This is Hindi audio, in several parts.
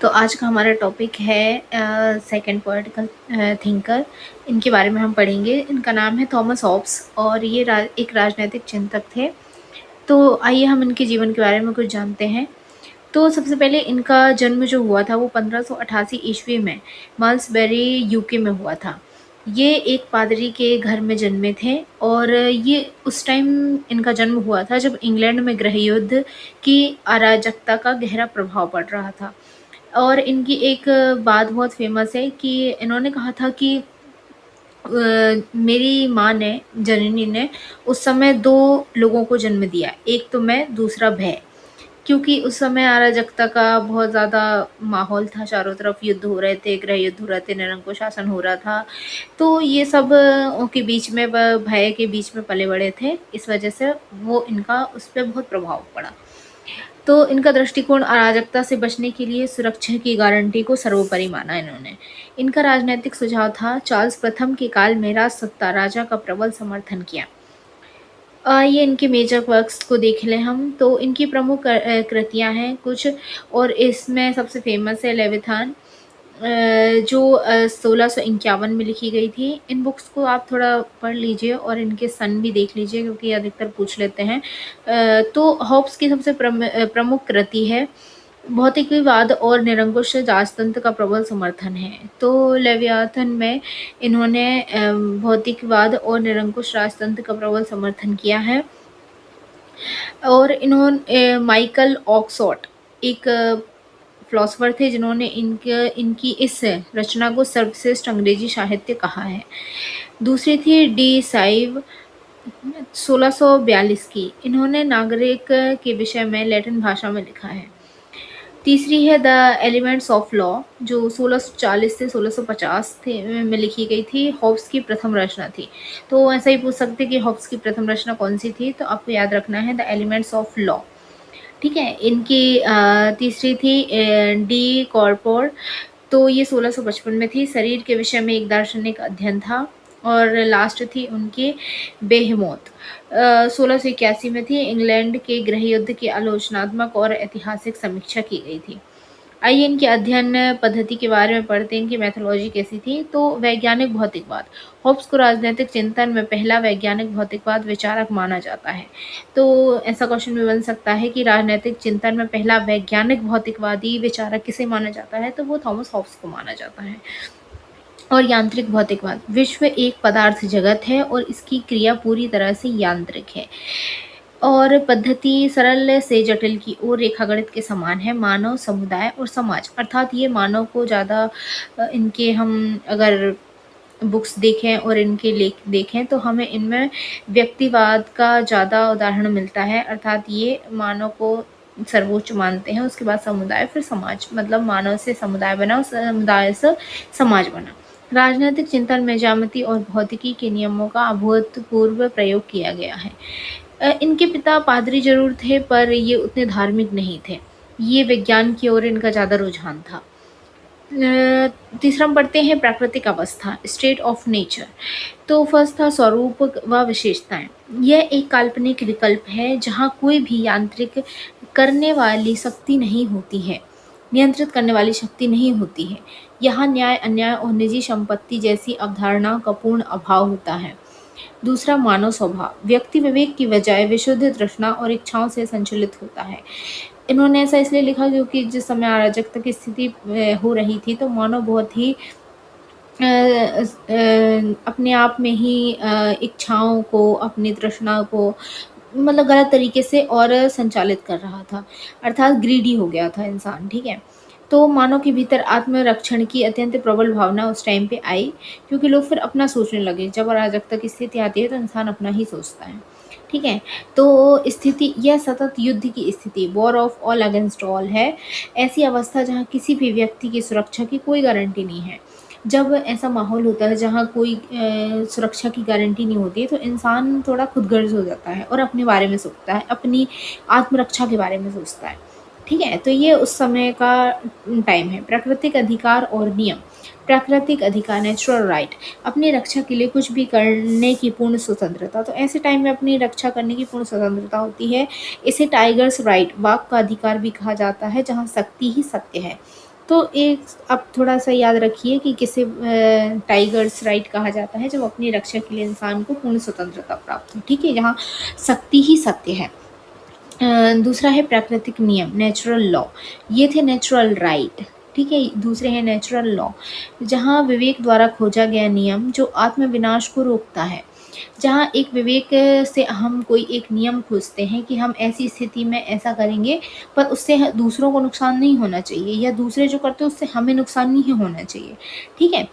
तो आज का हमारा टॉपिक है सेकंड पॉलिटिकल थिंकर। इनके बारे में हम पढ़ेंगे। इनका नाम है थॉमस हॉब्स और ये एक राजनैतिक चिंतक थे। तो आइए हम इनके जीवन के बारे में कुछ जानते हैं। तो सबसे पहले इनका जन्म जो हुआ था वो 1588 ईस्वी में माल्सबरी यूके में हुआ था। ये एक पादरी के घर में जन्मे थे और ये उस टाइम इनका जन्म हुआ था जब इंग्लैंड में गृह युद्ध की अराजकता का गहरा प्रभाव पड़ रहा था। और इनकी एक बात बहुत फेमस है कि इन्होंने कहा था कि मेरी माँ ने, जननी ने उस समय 2 लोगों को जन्म दिया, एक तो मैं, दूसरा भय। क्योंकि उस समय अराजकता का बहुत ज़्यादा माहौल था, चारों तरफ युद्ध हो रहे थे, गृह युद्ध हो रहे थे, निरंकुश शासन हो रहा था। तो ये सब के बीच में भय के बीच में पले-बड़े थे, इस वजह से वो इनका उस पे बहुत प्रभाव पड़ा। तो इनका दृष्टिकोण अराजकता से बचने के लिए सुरक्षा की गारंटी को सर्वोपरि माना इन्होंने। इनका राजनैतिक सुझाव था चार्ल्स प्रथम के काल में राजसत्ता राजा का प्रबल समर्थन किया। ये इनके मेजर वर्क्स को देख लें हम तो इनकी प्रमुख कृतियाँ हैं कुछ और इसमें सबसे फेमस है लेविथान, जो 1651 में लिखी गई थी। इन बुक्स को आप थोड़ा पढ़ लीजिए और इनके सन भी देख लीजिए क्योंकि ये अधिकतर पूछ लेते हैं। तो हॉब्स की सबसे प्रमुख कृति है भौतिकवाद और निरंकुश राजतंत्र का प्रबल समर्थन है। तो लेवियाथन में इन्होंने भौतिकवाद और निरंकुश राजतंत्र का प्रबल समर्थन किया है। और इन्होंने माइकल ऑक्सफोर्ड एक फिलोसोफर थे जिन्होंने इनकी इस रचना को सर्वश्रेष्ठ अंग्रेजी साहित्य कहा है। दूसरी थी डी साइव 1642 की। इन्होंने नागरिक के विषय में लैटिन भाषा में लिखा है। तीसरी है द एलिमेंट्स ऑफ लॉ जो 1640 से 1650 में लिखी गई थी। हॉब्स की प्रथम रचना थी। तो ऐसा ही पूछ सकते कि हॉब्स की प्रथम रचना कौन सी थी, तो आपको याद रखना है द एलिमेंट्स ऑफ लॉ। ठीक है। इनकी तीसरी थी डी कॉर्पोर, तो ये 1655 में थी। शरीर के विषय में एक दार्शनिक अध्ययन था। और लास्ट थी उनकी बेहेमोथ, 1681 में थी। इंग्लैंड के गृह युद्ध की आलोचनात्मक और ऐतिहासिक समीक्षा की गई थी। आइए इनकी अध्ययन पद्धति के बारे में पढ़ते हैं, इनकी मैथोलॉजी कैसी थी। तो वैज्ञानिक भौतिकवाद, हॉब्स को राजनीतिक चिंतन में पहला वैज्ञानिक भौतिकवाद विचारक माना जाता है। तो ऐसा क्वेश्चन भी बन सकता है कि राजनीतिक चिंतन में पहला वैज्ञानिक भौतिकवादी विचारक किसे माना जाता है, तो वो थॉमस हॉब्स को माना जाता है। और यांत्रिक भौतिकवाद, विश्व एक पदार्थ जगत है और इसकी क्रिया पूरी तरह से यांत्रिक है और पद्धति सरल से जटिल की ओर रेखागणित के समान है। मानव समुदाय और समाज, अर्थात ये मानव को ज़्यादा इनके हम अगर बुक्स देखें और इनके लेख देखें तो हमें इनमें व्यक्तिवाद का ज़्यादा उदाहरण मिलता है। अर्थात ये मानव को सर्वोच्च मानते हैं, उसके बाद समुदाय, फिर समाज, मतलब मानव से समुदाय बना और समुदाय से समाज बना। राजनीतिक चिंतन में ज्यामिति और भौतिकी के नियमों का अभूतपूर्व प्रयोग किया गया है। इनके पिता पादरी जरूर थे पर ये उतने धार्मिक नहीं थे। ये विज्ञान की ओर इनका ज़्यादा रुझान था। तीसरा हम पढ़ते हैं प्राकृतिक अवस्था, स्टेट ऑफ नेचर। तो फर्स्ट था स्वरूप व विशेषताएं। यह एक काल्पनिक विकल्प है जहाँ कोई भी यांत्रिक करने वाली शक्ति नहीं होती है, नियंत्रित करने वाली शक्ति नहीं होती है। यहाँ न्याय, अन्याय और निजी संपत्ति जैसी अवधारणाओं का पूर्ण अभाव होता है। दूसरा मानव स्वभाव, व्यक्ति विवेक की बजाय विशुद्ध तृष्णा और इच्छाओं से संचालित होता है। इन्होंने ऐसा इसलिए लिखा क्योंकि जिस समय अराजकता की स्थिति हो रही थी तो मानव बहुत ही अपने आप में ही इच्छाओं को, अपनी तृष्णा को मतलब गलत तरीके से और संचालित कर रहा था, अर्थात ग्रीडी हो गया था इंसान। ठीक है। तो मानव के भीतर आत्मरक्षण की अत्यंत प्रबल भावना उस टाइम पे आई क्योंकि लोग फिर अपना सोचने लगे। जब अराजकता की स्थिति आती है तो इंसान अपना ही सोचता है। ठीक है। तो स्थिति यह सतत युद्ध की स्थिति, war of all against all है। ऐसी अवस्था जहाँ किसी भी व्यक्ति की सुरक्षा की कोई गारंटी नहीं है। जब ऐसा माहौल होता है जहाँ कोई सुरक्षा की गारंटी नहीं होती है तो इंसान थोड़ा खुदगर्ज हो जाता है और अपने बारे में सोचता है, अपनी आत्मरक्षा के बारे में सोचता है। ठीक है। तो ये उस समय का टाइम है। प्राकृतिक अधिकार और नियम, प्राकृतिक अधिकार, नेचुरल राइट, अपनी रक्षा के लिए कुछ भी करने की पूर्ण स्वतंत्रता। तो ऐसे टाइम में अपनी रक्षा करने की पूर्ण स्वतंत्रता होती है। इसे टाइगर्स राइट, वाक का अधिकार भी कहा जाता है, जहाँ शक्ति ही सत्य है। तो एक आप थोड़ा-सा याद रखिए कि किसे टाइगर्स राइट कहा जाता है, जब अपनी रक्षा के लिए इंसान को पूर्ण स्वतंत्रता प्राप्त हो, ठीक है? जहाँ शक्ति ही सत्य है। दूसरा है प्राकृतिक नियम, नेचुरल लॉ। ये थे नेचुरल राइट, ठीक है? दूसरे हैं नेचुरल लॉ, जहाँ विवेक द्वारा खोजा गया नियम जो आत्म विनाश को रोकता है। जहाँ एक विवेक से हम कोई एक नियम खोजते हैं कि हम ऐसी स्थिति में ऐसा करेंगे, पर उससे दूसरों को नुकसान नहीं होना चाहिए, या दूसरे जो करते हैं उससे हमें नुकसान नहीं होना चाहिए, ठीक है?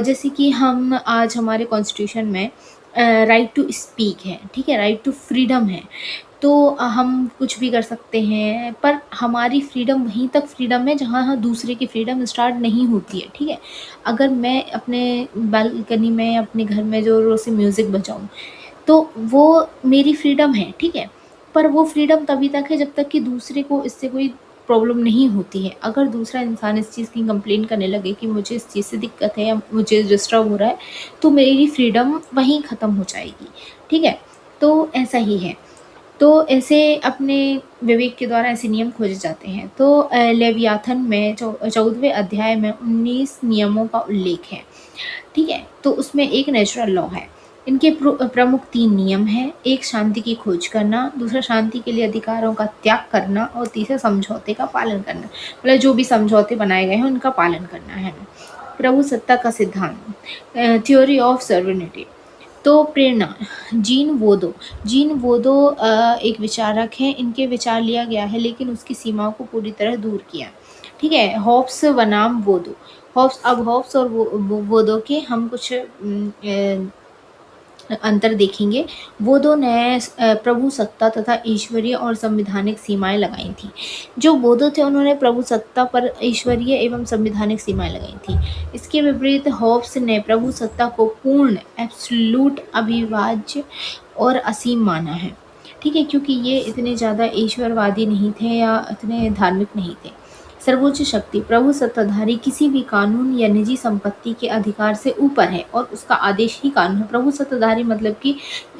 जैसे कि हम आज हमारे कॉन्स्टिट्यूशन में राइट टू स्पीक है, ठीक है? राइट टू फ्रीडम है। तो हम कुछ भी कर सकते हैं, पर हमारी फ्रीडम वहीं तक फ्रीडम है जहाँ दूसरे की फ्रीडम स्टार्ट नहीं होती है, ठीक है? अगर मैं अपने बालकनी में अपने घर में ज़ोरों से म्यूज़िक बजाऊँ, तो वो मेरी फ्रीडम है, ठीक है? पर वो फ्रीडम तभी तक है जब तक कि दूसरे को इससे कोई प्रॉब्लम नहीं होती है। अगर दूसरा इंसान इस चीज़ की कंप्लेन करने लगे कि मुझे इस चीज़ से दिक्कत है या मुझे डिस्टर्ब हो रहा है, तो मेरी फ्रीडम वहीं ख़त्म हो जाएगी, ठीक है? तो ऐसा ही है। तो ऐसे अपने विवेक के द्वारा ऐसे नियम खोजे जाते हैं। तो लेवियाथन में 14वें अध्याय में 19 नियमों का उल्लेख है, ठीक है? तो उसमें एक नेचुरल लॉ है। इनके प्रमुख 3 नियम हैं। एक शांति की खोज करना, दूसरा शांति के लिए अधिकारों का त्याग करना, और तीसरा समझौते का पालन करना। मतलब जो भी समझौते बनाए गए हैं उनका पालन करना है। प्रभु सत्ता का सिद्धांत, थ्योरी ऑफ सर्वेनिटी। तो प्रेरणा, जीन वोदो एक विचारक हैं। इनके विचार लिया गया है लेकिन उसकी सीमाओं को पूरी तरह दूर किया, ठीक है? हॉब्स बनाम वोदो। हॉब्स और वोदो के हम कुछ अंतर देखेंगे। वोदो ने प्रभु सत्ता तथा ईश्वरीय और संविधानिक सीमाएं लगाई थी। जो वोदो थे उन्होंने प्रभु सत्ता पर ईश्वरीय एवं संविधानिक सीमाएं लगाई थी। इसके विपरीत हॉब्स ने प्रभु सत्ता को पूर्ण, एब्सोल्यूट, अविभाज्य और असीम माना है, ठीक है? क्योंकि ये इतने ज़्यादा ईश्वरवादी नहीं थे या इतने धार्मिक नहीं थे। सर्वोच्च शक्ति, प्रभु सत्ताधारी किसी भी कानून या निजी संपत्ति के अधिकार से ऊपर है और उसका आदेश ही कानून है। प्रभु सत्ताधारी मतलब कि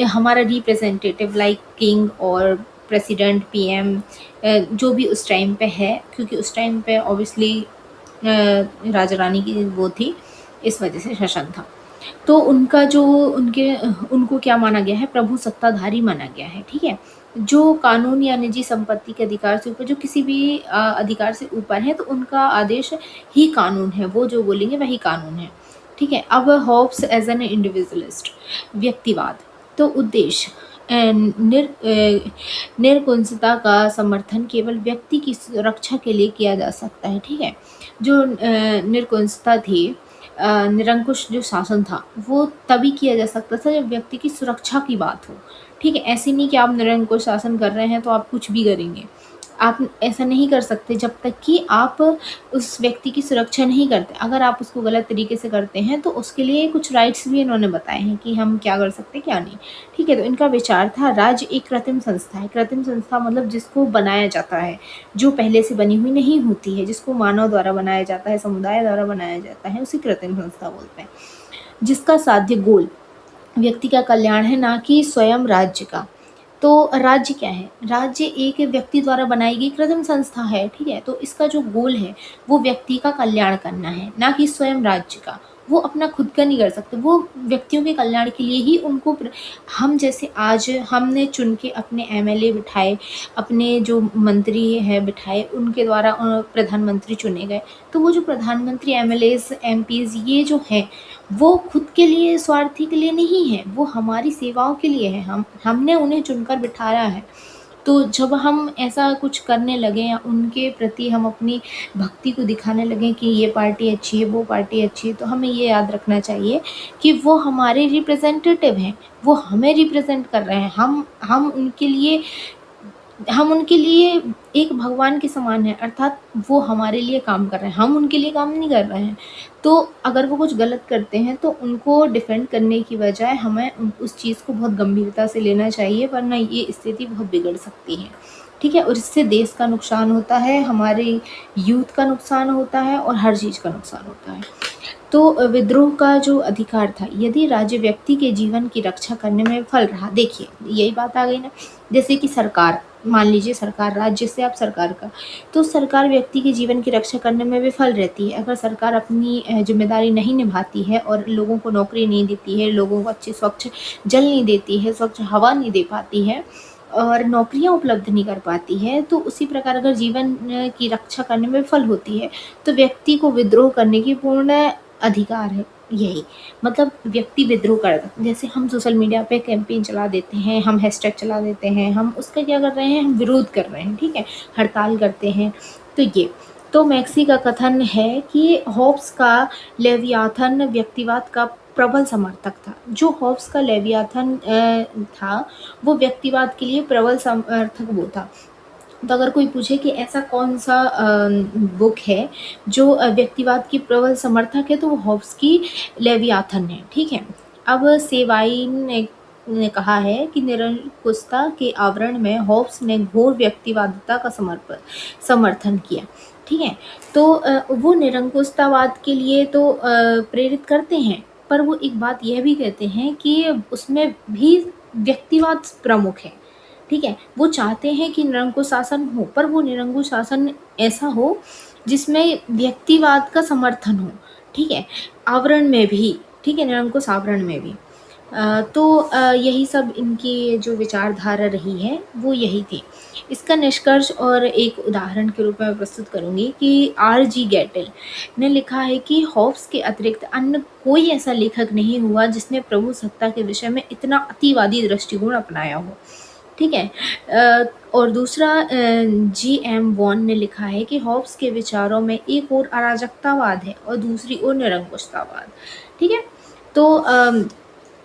हमारा रिप्रेजेंटेटिव लाइक किंग और प्रेसिडेंट, पीएम, जो भी उस टाइम पे है, क्योंकि उस टाइम पे ऑब्वियसली राजा रानी की वो थी, इस वजह से शासन था। तो उनका जो उनको क्या माना गया है? प्रभु सत्ताधारी माना गया है, ठीक है? जो कानून या निजी संपत्ति के अधिकार से ऊपर, जो किसी भी अधिकार से ऊपर है, तो उनका आदेश ही कानून है, वो जो बोलेंगे वही कानून है, ठीक है? अब हॉब्स एज एन इंडिविजुअलिस्ट, व्यक्तिवाद। तो उद्देश्य, निरकुंसता का समर्थन केवल व्यक्ति की सुरक्षा के लिए किया जा सकता है, ठीक है? जो निरकुंसता थी, निरंकुश जो शासन था, वो तभी किया जा सकता था जब व्यक्ति की सुरक्षा की बात हो, ठीक है? ऐसे नहीं कि आप निरंकुश शासन कर रहे हैं तो आप कुछ भी करेंगे। आप ऐसा नहीं कर सकते जब तक कि आप उस व्यक्ति की सुरक्षा नहीं करते। अगर आप उसको गलत तरीके से करते हैं तो उसके लिए कुछ राइट्स भी इन्होंने बताए हैं कि हम क्या कर सकते हैं, क्या नहीं, ठीक है? तो इनका विचार था, राज्य एक कृत्रिम संस्था है। कृत्रिम संस्था मतलब जिसको बनाया जाता है, जो पहले से बनी हुई नहीं होती है, जिसको मानव द्वारा बनाया जाता है, समुदाय द्वारा बनाया जाता है, उसे कृत्रिम संस्था बोलते हैं। जिसका साध्य गोल व्यक्ति का कल्याण है, ना कि स्वयं राज्य का। तो राज्य क्या है? राज्य एक व्यक्ति द्वारा बनाई गई कृत्रिम संस्था है, ठीक है? तो इसका जो गोल है वो व्यक्ति का कल्याण करना है, ना कि स्वयं राज्य का। वो अपना खुद का नहीं कर सकते, वो व्यक्तियों के कल्याण के लिए ही उनको हम जैसे आज हमने चुन के अपने एमएलए बिठाए, अपने जो मंत्री हैं बिठाए, उनके द्वारा प्रधानमंत्री चुने गए। तो वो जो प्रधानमंत्री, एमएलएज, एमपीज ये जो हैं, वो खुद के लिए, स्वार्थी के लिए नहीं है, वो हमारी सेवाओं के लिए है। हमने उन्हें चुनकर बिठाया है। तो जब हम ऐसा कुछ करने लगें या उनके प्रति हम अपनी भक्ति को दिखाने लगें कि ये पार्टी अच्छी है, वो पार्टी अच्छी है, तो हमें ये याद रखना चाहिए कि वो हमारे रिप्रेजेंटेटिव हैं, वो हमें रिप्रेजेंट कर रहे हैं। हम उनके लिए एक भगवान के समान है, अर्थात वो हमारे लिए काम कर रहे हैं, हम उनके लिए काम नहीं कर रहे हैं। तो अगर वो कुछ गलत करते हैं तो उनको डिफेंड करने की बजाय हमें उस चीज़ को बहुत गंभीरता से लेना चाहिए, वरना ये स्थिति बहुत बिगड़ सकती है, ठीक है? और इससे देश का नुकसान होता है, हमारे यूथ का नुकसान होता है और हर चीज़ का नुकसान होता है। तो विद्रोह का जो अधिकार था, यदि राज्य व्यक्ति के जीवन की रक्षा करने में विफल रहा, देखिए यही बात आ गई ना, जैसे कि सरकार मान लीजिए सरकार राज्य से आप सरकार का, तो सरकार व्यक्ति के जीवन की रक्षा करने में विफल रहती है। अगर सरकार अपनी ज़िम्मेदारी नहीं निभाती है और लोगों को नौकरी नहीं देती है, लोगों को अच्छी स्वच्छ जल नहीं देती है, स्वच्छ हवा नहीं दे पाती है और नौकरियाँ उपलब्ध नहीं कर पाती है, तो उसी प्रकार अगर जीवन की रक्षा करने में विफल होती है, तो व्यक्ति को विद्रोह करने की पूर्ण अधिकार है। यही मतलब व्यक्ति विद्रोह कर, जैसे हम सोशल मीडिया पे कैंपेन चला देते हैं, हम हैशटैग चला देते हैं, हम उसका क्या कर रहे हैं, हम विरोध कर रहे हैं, ठीक है, हड़ताल करते हैं। तो ये तो मैक्सी का कथन है कि हॉब्स का लेवियाथन व्यक्तिवाद का प्रबल समर्थक था। जो हॉब्स का लेवियाथन था वो व्यक्तिवाद के लिए प्रबल समर्थक वो था। तो अगर कोई पूछे कि ऐसा कौन सा बुक है जो व्यक्तिवाद की प्रबल समर्थक है, तो वो हॉब्स की लेवियाथन है, ठीक है। अब सेवाइन ने कहा है कि निरंकुशता के आवरण में हॉब्स ने घोर व्यक्तिवादिता का समर्थन किया, ठीक है। तो वो निरंकुशतावाद के लिए तो प्रेरित करते हैं, पर वो एक बात यह भी कहते हैं कि उसमें भी व्यक्तिवाद प्रमुख है, ठीक है। वो चाहते हैं कि निरंकुश शासन हो, पर वो निरंकुश शासन ऐसा हो जिसमें व्यक्तिवाद का समर्थन हो, ठीक है, आवरण में भी, ठीक है, निरंकुश आवरण में भी। तो यही सब इनकी जो विचारधारा रही है वो यही थी। इसका निष्कर्ष और एक उदाहरण के रूप में प्रस्तुत करूँगी कि R.G. गेटल ने लिखा है कि हॉब्स के अतिरिक्त अन्य कोई ऐसा लेखक नहीं हुआ जिसने प्रभु सत्ता के विषय में इतना अतिवादी दृष्टिकोण अपनाया हो, ठीक है। और दूसरा G.M. वॉन ने लिखा है कि हॉब्स के विचारों में एक ओर अराजकतावाद है और दूसरी ओर निरंकुशतावाद, ठीक है। तो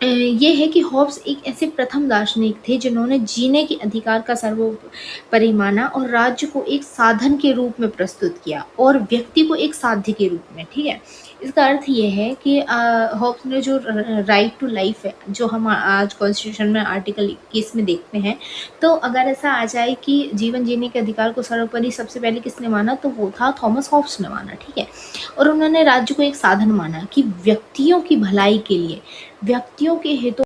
ये है कि हॉब्स एक ऐसे प्रथम दार्शनिक थे जिन्होंने जीने के अधिकार का सर्वोपरि माना और राज्य को एक साधन के रूप में प्रस्तुत किया और व्यक्ति को एक साध्य के रूप में, ठीक है। इसका अर्थ ये है कि हॉब्स ने जो राइट टू लाइफ है, जो हम आज कॉन्स्टिट्यूशन में आर्टिकल 21 में देखते हैं, तो अगर ऐसा आ जाए कि जीवन जीने के अधिकार को सर्वोपरि सबसे पहले किसने माना, तो वो था थॉमस हॉब्स ने माना, ठीक है। और उन्होंने राज्य को एक साधन माना कि व्यक्तियों की भलाई के लिए, व्यक्तियों के हितों